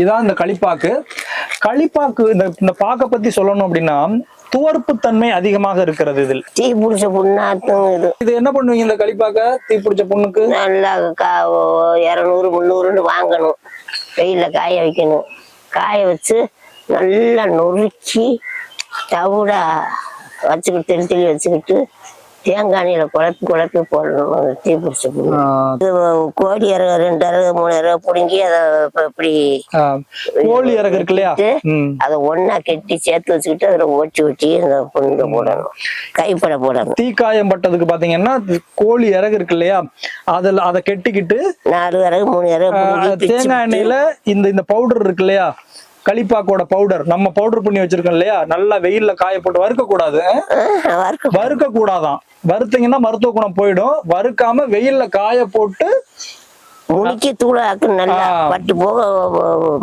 இதான் இந்த களிப்பாக்கு. களிப்பாக்கு இந்த பாக்கை பத்தி சொல்லணும் அப்படின்னா துவர்ப்பு தன்மை அதிகமாக இருக்கிறது. இதில் தீ பிடிச்ச புண்ணாட்டும் இது என்ன பண்ணுவீங்க? இந்த களிப்பாக்க தீ பிடிச்ச புண்ணுக்கு நல்லா 200 300 வாங்கணும், வெயில காய வைக்கணும். காய வச்சு நல்லா நொறுக்கி தவிடா வச்சுக்கிட்டு தெளி வச்சுக்கிட்டு தேங்காய் எண்ணெயில குழப்பி போடணும். தீ பிடிச்ச புண்ணு கோழி இறகு 2 இறகு 3 இறகு பிடுங்கி அதை இப்படி கோழி இறகு இருக்கு இல்லையா, அதை ஒன்னா கெட்டி சேர்த்து வச்சுக்கிட்டு அதுல ஓட்டி அந்த புண்ணு போடணும், கைப்பட போடணும். தீக்காயம் பட்டதுக்கு பாத்தீங்கன்னா கோழி இறகு இருக்கு இல்லையா, அதை கெட்டிக்கிட்டு 4 இறகு 3 இறகு தேங்காய் எண்ணெயில இந்த பவுடர் இருக்கு இல்லையா, களிப்பாக்கோட பவுடர் நம்ம பவுடர் பண்ணி வச்சிருக்கோம் இல்லையா, நல்லா வெயில்ல காய போட்டு வறுக்க கூடாது. வறுக்க கூடாதான். வறுத்தீங்கன்னா மருத்துவ குணம் போயிடும். வறுக்காம வெயில்ல காய போட்டு முடிக்க தூளாக்கு நல்லா பட்டு போக